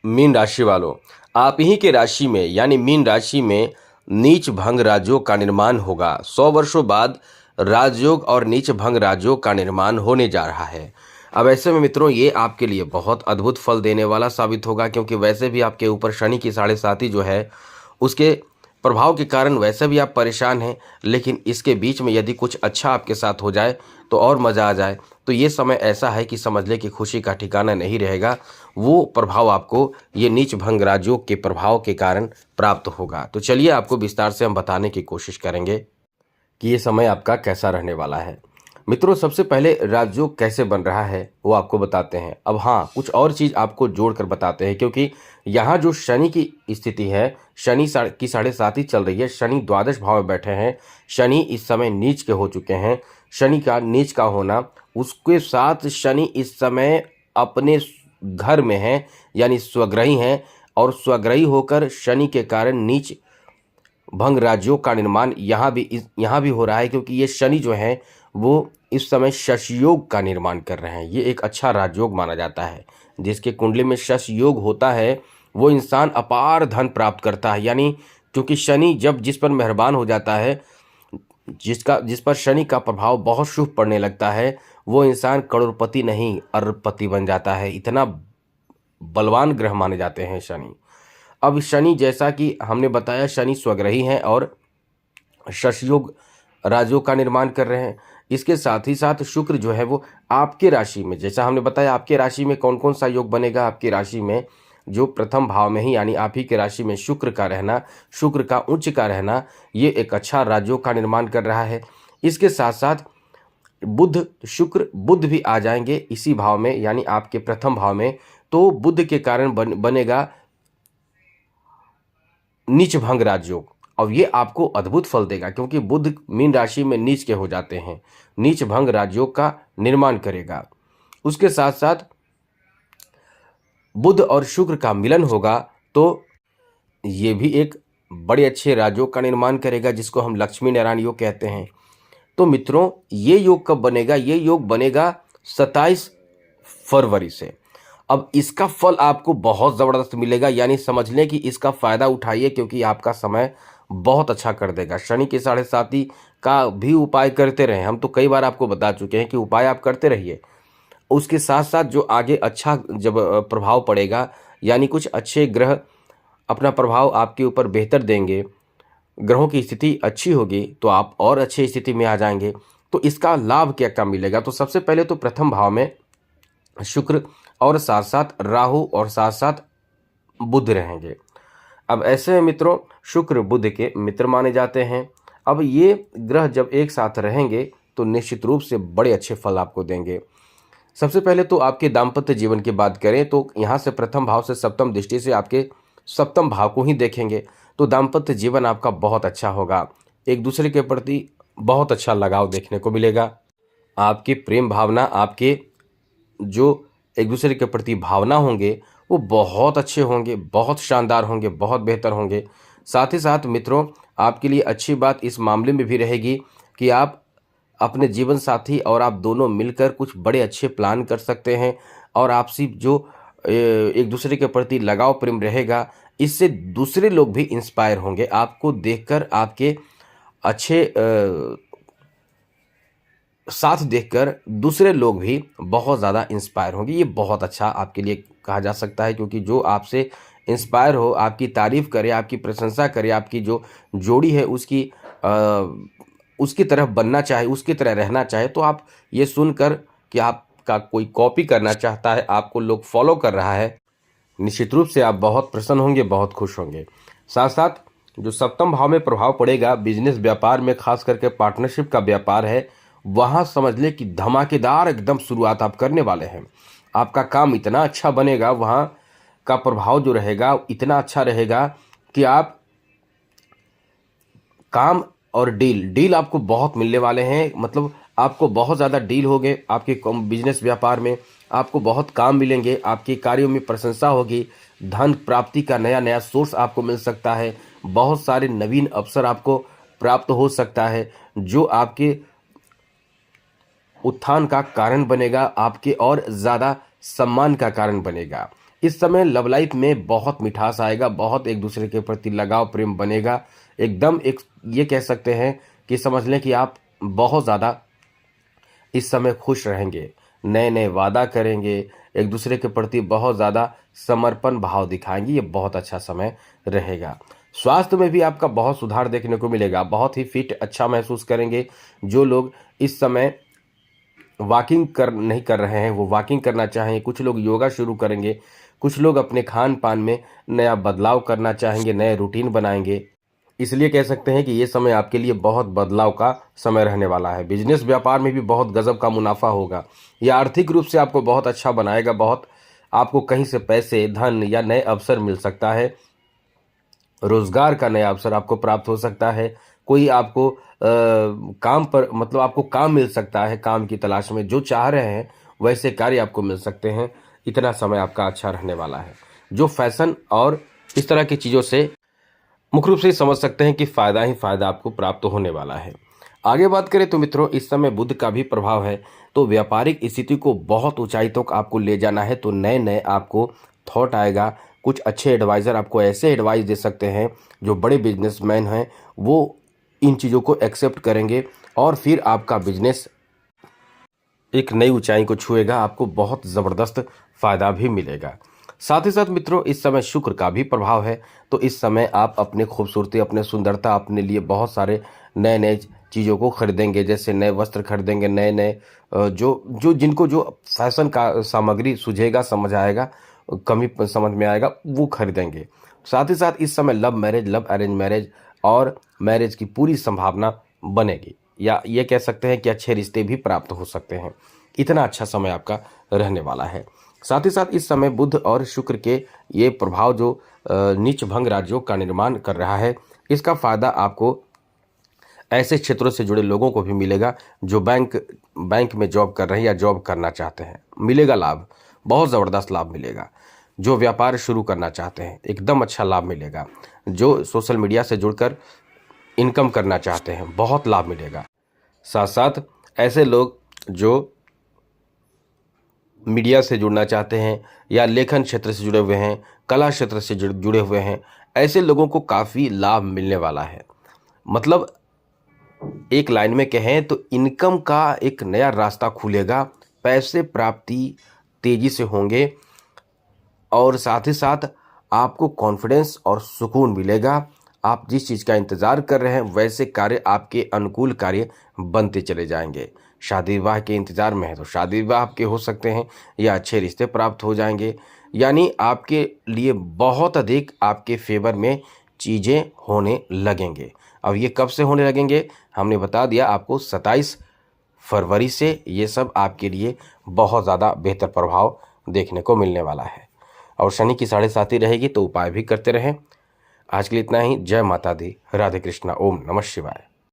Mean राशि वालों, आप ही के राशि में यानी मीन राशि में नीच भंग राजयोग का निर्माण होगा। 100 वर्षों बाद राजयोग और नीच भंग राजयोग का निर्माण होने जा रहा है। अब ऐसे में मित्रों, ये आपके लिए बहुत अद्भुत फल देने वाला साबित होगा, क्योंकि वैसे भी आपके ऊपर शनि की 7.5 जो है उसके प्रभाव के कारण वैसे भी आप परेशान हैं, लेकिन इसके बीच में यदि कुछ अच्छा आपके साथ हो जाए तो और मज़ा आ जाए। तो ये समय ऐसा है कि समझ ले कि खुशी का ठिकाना नहीं रहेगा। वो प्रभाव आपको ये नीच भंग राजयोग के प्रभाव के कारण प्राप्त होगा। तो चलिए आपको विस्तार से हम बताने की कोशिश करेंगे कि ये समय आपका कैसा रहने वाला है। मित्रों, सबसे पहले राजयोग कैसे बन रहा है वो आपको बताते हैं। अब हाँ, कुछ और चीज़ आपको जोड़कर बताते हैं, क्योंकि यहाँ जो शनि की स्थिति है, शनि की 7.5 चल रही है। शनि द्वादश भाव में बैठे हैं। शनि इस समय नीच के हो चुके हैं। शनि का नीच का होना, उसके साथ शनि इस समय अपने घर में है यानी स्वग्रही हैं, और स्वग्रही होकर शनि के कारण नीच भंग राजयोग का निर्माण यहाँ भी हो रहा है, क्योंकि ये शनि जो है वो इस समय शश योग का निर्माण कर रहे हैं। ये एक अच्छा राजयोग माना जाता है। जिसके कुंडली में शश योग होता है वो इंसान अपार धन प्राप्त करता है। यानी क्योंकि शनि जब जिस पर मेहरबान हो जाता है, जिस पर शनि का प्रभाव बहुत शुभ पड़ने लगता है, वो इंसान करोड़पति नहीं अरबपति बन जाता है। इतना बलवान ग्रह माने जाते हैं शनि। अब शनि, जैसा कि हमने बताया, शनि स्वग्रही हैं और शशयोग राजयोग का निर्माण कर रहे हैं। इसके साथ ही साथ शुक्र जो है वो आपके राशि में, जैसा हमने बताया, आपके राशि में कौन कौन सा योग बनेगा। आपकी राशि में जो प्रथम भाव में ही यानी आप ही के राशि में शुक्र का रहना, शुक्र का उच्च का रहना, ये एक अच्छा राजयोग का निर्माण कर रहा है। इसके साथ साथ बुध, शुक्र बुध भी आ जाएंगे इसी भाव में यानी आपके प्रथम भाव में। तो बुध के कारण बनेगा नीच भंग राजयोग। और ये आपको अद्भुत फल देगा, क्योंकि बुध मीन राशि में नीच के हो जाते हैं। नीच भंग राजयोग का निर्माण करेगा। उसके साथ साथ बुध और शुक्र का मिलन होगा, तो ये भी एक बड़े अच्छे राजयोग का निर्माण करेगा, जिसको हम लक्ष्मी नारायण योग कहते हैं। तो मित्रों, ये योग कब बनेगा? ये योग बनेगा 27 फरवरी से। अब इसका फल आपको बहुत ज़बरदस्त मिलेगा, यानी समझ लें कि इसका फ़ायदा उठाइए, क्योंकि आपका समय बहुत अच्छा कर देगा। शनि की 7.5 का भी उपाय करते रहें। हम तो कई बार आपको बता चुके हैं कि उपाय आप करते रहिए। उसके साथ साथ जो आगे अच्छा जब प्रभाव पड़ेगा, यानी कुछ अच्छे ग्रह अपना प्रभाव आपके ऊपर बेहतर देंगे, ग्रहों की स्थिति अच्छी होगी, तो आप और अच्छी स्थिति में आ जाएंगे। तो इसका लाभ क्या क्या मिलेगा? तो सबसे पहले तो प्रथम भाव में शुक्र और साथ साथ राहु और साथ साथ बुध रहेंगे। अब ऐसे में मित्रों, शुक्र बुध के मित्र माने जाते हैं। अब ये ग्रह जब एक साथ रहेंगे तो निश्चित रूप से बड़े अच्छे फल आपको देंगे। सबसे पहले तो आपके दाम्पत्य जीवन की बात करें तो यहाँ से प्रथम भाव से सप्तम दृष्टि से आपके सप्तम भाव को ही देखेंगे, तो दाम्पत्य जीवन आपका बहुत अच्छा होगा। एक दूसरे के प्रति बहुत अच्छा लगाव देखने को मिलेगा। आपकी प्रेम भावना, आपके जो एक दूसरे के प्रति भावना होंगे वो बहुत अच्छे होंगे, बहुत शानदार होंगे, बहुत बेहतर होंगे। साथ ही साथ मित्रों, आपके लिए अच्छी बात इस मामले में भी रहेगी कि आप अपने जीवन साथी और आप दोनों मिलकर कुछ बड़े अच्छे प्लान कर सकते हैं, और आपसी जो एक दूसरे के प्रति लगाव प्रेम रहेगा, इससे दूसरे लोग भी इंस्पायर होंगे। आपको देखकर, आपके अच्छे साथ देखकर दूसरे लोग भी बहुत ज़्यादा इंस्पायर होंगे। ये बहुत अच्छा आपके लिए कहा जा सकता है, क्योंकि जो आपसे इंस्पायर हो, आपकी तारीफ़ करे, आपकी प्रशंसा करे, आपकी जो जोड़ी है उसकी तरह बनना चाहे, उसकी तरह रहना चाहे, तो आप ये सुनकर कि आपका कोई कॉपी करना चाहता है, आपको लोग फॉलो कर रहा है, निश्चित रूप से आप बहुत प्रसन्न होंगे, बहुत खुश होंगे। साथ साथ जो सप्तम भाव में प्रभाव पड़ेगा, बिजनेस व्यापार में, खास करके पार्टनरशिप का व्यापार है, वहाँ समझ ले कि धमाकेदार एकदम शुरुआत आप करने वाले हैं। आपका काम इतना अच्छा बनेगा, वहाँ का प्रभाव जो रहेगा इतना अच्छा रहेगा कि आप काम और डील आपको बहुत मिलने वाले हैं। मतलब आपको बहुत ज़्यादा डील होंगे आपके बिजनेस व्यापार में, आपको बहुत काम मिलेंगे, आपके कार्यों में प्रशंसा होगी, धन प्राप्ति का नया नया सोर्स आपको मिल सकता है, बहुत सारे नवीन अवसर आपको प्राप्त हो सकता है, जो आपके उत्थान का कारण बनेगा, आपके और ज़्यादा सम्मान का कारण बनेगा। इस समय लव लाइफ में बहुत मिठास आएगा, बहुत एक दूसरे के प्रति लगाव प्रेम बनेगा। एकदम एक ये कह सकते हैं कि समझ लें कि आप बहुत ज़्यादा इस समय खुश रहेंगे, नए नए वादा करेंगे, एक दूसरे के प्रति बहुत ज़्यादा समर्पण भाव दिखाएंगे। ये बहुत अच्छा समय रहेगा। स्वास्थ्य में भी आपका बहुत सुधार देखने को मिलेगा, बहुत ही फिट अच्छा महसूस करेंगे। जो लोग इस समय वॉकिंग नहीं कर रहे हैं वो वॉकिंग करना चाहेंगे, कुछ लोग योगा शुरू करेंगे, कुछ लोग अपने खान पान में नया बदलाव करना चाहेंगे, नए रूटीन बनाएंगे। इसलिए कह सकते हैं कि ये समय आपके लिए बहुत बदलाव का समय रहने वाला है। बिजनेस व्यापार में भी बहुत गजब का मुनाफा होगा। यह आर्थिक रूप से आपको बहुत अच्छा बनाएगा। बहुत आपको कहीं से पैसे, धन या नए अवसर मिल सकता है। रोजगार का नया अवसर आपको प्राप्त हो सकता है। कोई आपको काम पर मतलब आपको काम मिल सकता है। काम की तलाश में जो चाह रहे हैं वैसे कार्य आपको मिल सकते हैं। इतना समय आपका अच्छा रहने वाला है। जो फैशन और इस तरह की चीज़ों से मुख्य रूप से समझ सकते हैं कि फ़ायदा ही फ़ायदा आपको प्राप्त होने वाला है। आगे बात करें तो मित्रों, इस समय बुध का भी प्रभाव है, तो व्यापारिक स्थिति को बहुत ऊंचाई तक आपको ले जाना है। तो नए नए आपको थॉट आएगा। कुछ अच्छे एडवाइज़र आपको ऐसे एडवाइस दे सकते हैं जो बड़े बिजनेसमैन हैं, वो इन चीज़ों को एक्सेप्ट करेंगे और फिर आपका बिजनेस एक नई ऊंचाई को छुएगा। आपको बहुत ज़बरदस्त फ़ायदा भी मिलेगा। साथ ही साथ मित्रों, इस समय शुक्र का भी प्रभाव है, तो इस समय आप अपने खूबसूरती, अपने सुंदरता, अपने लिए बहुत सारे नए नए चीज़ों को खरीदेंगे। जैसे नए वस्त्र खरीदेंगे, नए नए जो जो जिनको जो फैशन का सामग्री सुझेगा, समझ आएगा, कमी समझ में आएगा, वो खरीदेंगे। साथ ही साथ इस समय love marriage, love arrange marriage और मैरिज की पूरी संभावना बनेगी, या ये कह सकते हैं कि अच्छे रिश्ते भी प्राप्त हो सकते हैं। इतना अच्छा समय आपका रहने वाला है। साथ ही साथ इस समय बुध और शुक्र के ये प्रभाव जो नीच भंग राजयोग का निर्माण कर रहा है, इसका फायदा आपको ऐसे क्षेत्रों से जुड़े लोगों को भी मिलेगा जो बैंक में जॉब कर रहे हैं या जॉब करना चाहते हैं। मिलेगा लाभ, बहुत ज़बरदस्त लाभ मिलेगा। जो व्यापार शुरू करना चाहते हैं, एकदम अच्छा लाभ मिलेगा। जो सोशल मीडिया से जुड़कर इनकम करना चाहते हैं, बहुत लाभ मिलेगा। साथ साथ ऐसे लोग जो मीडिया से जुड़ना चाहते हैं या लेखन क्षेत्र से जुड़े हुए हैं, कला क्षेत्र से जुड़े हुए हैं, ऐसे लोगों को काफ़ी लाभ मिलने वाला है। मतलब एक लाइन में कहें तो इनकम का एक नया रास्ता खुलेगा, पैसे प्राप्ति तेज़ी से होंगे और साथ ही साथ आपको कॉन्फिडेंस और सुकून मिलेगा। आप जिस चीज़ का इंतज़ार कर रहे हैं वैसे कार्य आपके अनुकूल कार्य बनते चले जाएंगे। शादी विवाह के इंतज़ार में है तो शादी विवाह आपके हो सकते हैं या अच्छे रिश्ते प्राप्त हो जाएंगे। यानी आपके लिए बहुत अधिक आपके फेवर में चीज़ें होने लगेंगे। अब ये कब से होने लगेंगे हमने बता दिया आपको, 27 फरवरी से ये सब आपके लिए बहुत ज़्यादा बेहतर प्रभाव देखने को मिलने वाला है। और शनि की 7.5 रहेगी तो उपाय भी करते रहें। आज के लिए इतना ही। जय माता दी, राधे कृष्णा, ओम नमः शिवाय।